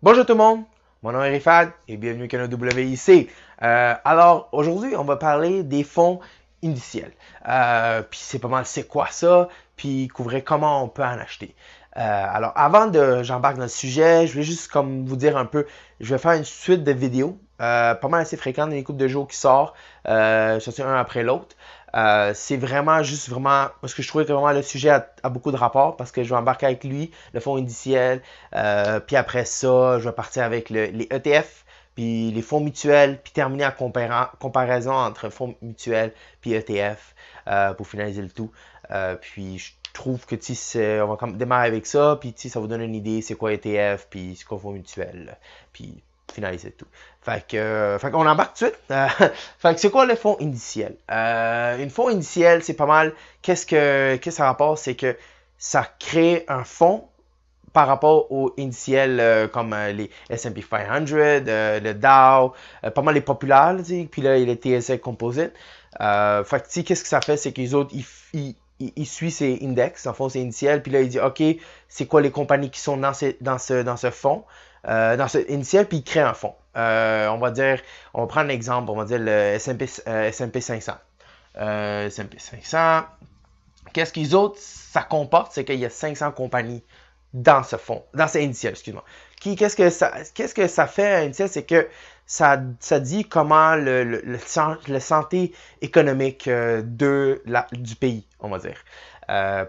Bonjour tout le monde, mon nom est Rifad et bienvenue au canal WIC. Alors aujourd'hui, on va parler des fonds indiciels. Puis c'est pas mal c'est quoi ça, puis couvrir comment on peut en acheter. Alors avant de j'embarque dans le sujet, je vais juste comme vous dire un peu, je vais faire une suite de vidéos, pas mal assez fréquentes, une couple de jours qui sort, ça c'est un après l'autre. C'est vraiment juste vraiment parce que je trouvais que vraiment le sujet a beaucoup de rapport parce que je vais embarquer avec lui, le fonds indiciel, puis après ça, je vais partir avec les ETF, puis les fonds mutuels, puis terminer en comparaison entre fonds mutuels puis ETF pour finaliser le tout. Puis je trouve que on va comme démarrer avec ça, puis ça vous donne une idée c'est quoi ETF, puis c'est quoi fonds mutuel, puis finaliser le tout. Fait qu'on embarque tout de suite. Fait que c'est quoi le fonds indiciel? Une fonds indiciel, c'est pas mal. Qu'est-ce que ça rapporte? C'est que ça crée un fonds par rapport aux indiciels comme les S&P 500, le Dow, pas mal les populaires, puis là, il y a les TSX Composite. Fait que, qu'est-ce que ça fait? C'est que les autres, ils suivent ces index, en fond, c'est indiciel, puis là, ils disent, OK, c'est quoi les compagnies qui sont dans ce fonds, dans ce indiciel, puis ils créent un fonds. On va dire, on va prendre un exemple, on va dire le S&P 500. S&P 500, qu'est-ce qu'ils autres, ça comporte, c'est qu'il y a 500 compagnies dans ce fonds, dans ce indiciel, excuse-moi. Qu'est-ce que ça fait un indiciel, c'est que ça dit comment le santé économique du pays, on va dire.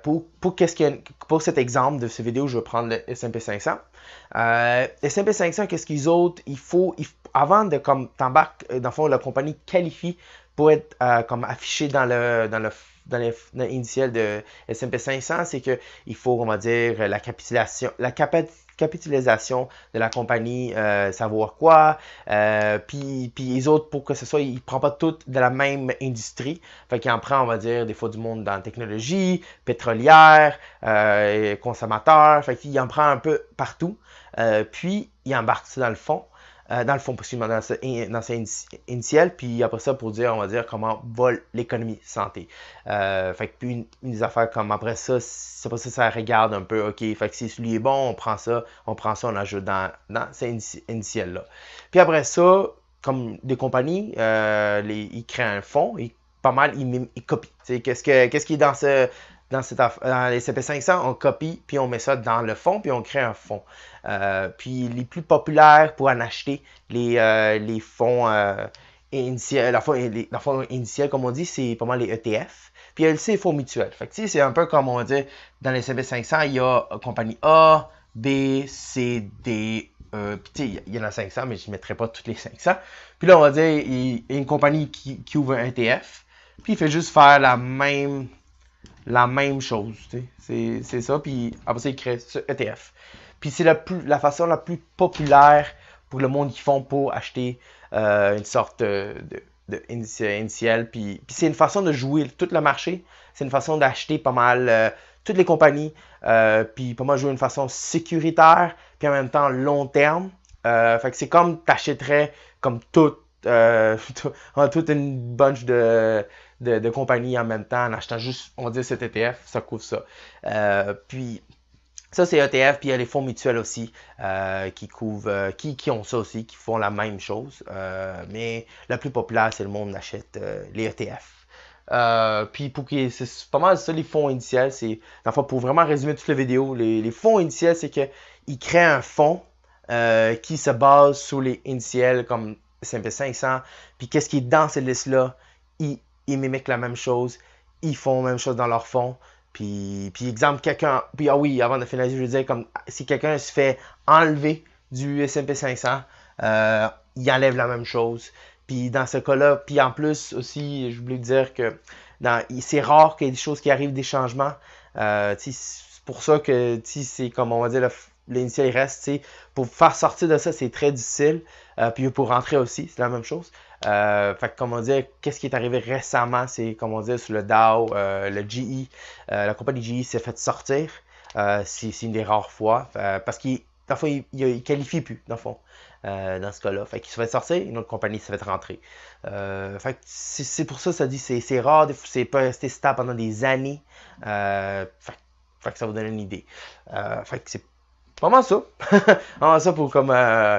Pour cet exemple de cette vidéo, je vais prendre le S&P 500. S&P 500, qu'est-ce qu'ils autres, avant de comme t'embarques, dans le fond, la compagnie qualifie pour être comme affiché dans l'initial de S&P 500, c'est qu'il faut, on va dire, capitalisation de la compagnie, savoir quoi. Puis les autres, pour que ce soit, ils ne prennent pas toutes de la même industrie. Fait qu'il en prend, on va dire, des fois du monde dans la technologie, pétrolière, consommateur. Fait qu'il en prend un peu partout. Puis, il embarque ça dans le fond, possiblement dans ce initial, puis après ça, pour dire, on va dire, comment va l'économie santé. Fait que puis une des affaires comme après ça, c'est pas ça, ça regarde un peu, ok, fait que si celui est bon, on ajoute dans cet initial-là. Puis après ça, comme des compagnies, ils créent un fonds, pas mal, ils copient. Qu'est-ce qui est dans les CP500, on copie, puis on met ça dans le fond, puis on crée un fond. Puis les plus populaires pour en acheter, les fonds initiels, la fonds initial, comme on dit, c'est pas mal les ETF. Puis il y a aussi les fonds mutuels. Fait que c'est un peu comme on va dire, dans les CP500, il y a compagnie A, B, C, D, puis il y en a 500, mais je ne mettrai pas toutes les 500. Puis là, on va dire, il y a une compagnie qui ouvre un ETF, puis il fait juste faire la même chose. C'est ça. Puis après ça, ils créent ce ETF. Puis c'est la façon la plus populaire pour le monde qui font pour acheter une sorte de initial. Puis c'est une façon de jouer tout le marché. C'est une façon d'acheter pas mal toutes les compagnies. Puis pas mal jouer d'une façon sécuritaire. Puis en même temps long terme. Fait que c'est comme t'achèterais comme toute une bunch de compagnies en même temps en achetant juste, on va dire, cet ETF, ça couvre ça. Puis ça, c'est ETF, puis il y a les fonds mutuels aussi qui couvrent, qui ont ça aussi, qui font la même chose. Mais la plus populaire, c'est le monde achète les ETF. Puis c'est pas mal ça les fonds initiaux. Pour vraiment résumer toute la vidéo, les fonds initiaux, c'est qu'ils créent un fonds qui se base sur les initiales comme S&P 500. Puis qu'est-ce qui est dans cette liste-là, ils mimiquent la même chose, ils font la même chose dans leur fonds. Puis exemple, puis ah oui, avant de finaliser, je veux dire, comme si quelqu'un se fait enlever du S&P 500, il enlève la même chose. Puis dans ce cas-là, puis en plus aussi, je voulais dire que c'est rare qu'il y ait des choses qui arrivent, des changements. C'est pour ça que c'est comme on va dire, l'initial reste. Pour faire sortir de ça, c'est très difficile. Puis pour rentrer aussi, c'est la même chose. Fait que, comment dire, qu'est-ce qui est arrivé récemment, c'est, comment dire, sur le Dow, le GE, la compagnie GE s'est fait sortir. C'est une des rares fois, parce qu'il dans le fond, il qualifie plus, dans le fond, dans ce cas-là. Fait qu'il se fait sortir, une autre compagnie se fait rentrer. Fait que c'est pour ça, ça dit, c'est rare, c'est pas resté stable pendant des années. Fait que ça vous donne une idée. Fait que Vraiment ça. Vraiment ça pour comme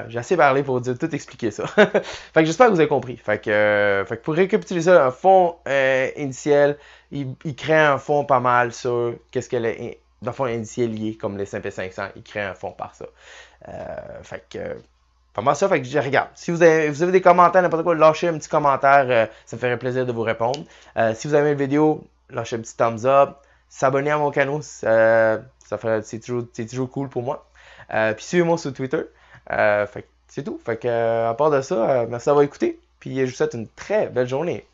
j'ai assez parlé pour tout expliquer ça. Fait que j'espère que vous avez compris. Fait que pour récapituler ça, un fonds initial, il crée un fonds pas mal sur qu'est-ce que dans le fond initial lié comme les S&P 500, il crée un fonds par ça. Fait que pas mal ça, fait que je regarde. Si vous avez des commentaires, n'importe quoi, lâchez un petit commentaire, ça me ferait plaisir de vous répondre. Si vous avez aimé la vidéo, lâchez un petit thumbs up, s'abonner à mon canal, c'est toujours cool pour moi. Puis suivez-moi sur Twitter. Fait que c'est tout. Fait que à part de ça, merci d'avoir écouté. Puis je vous souhaite une très belle journée.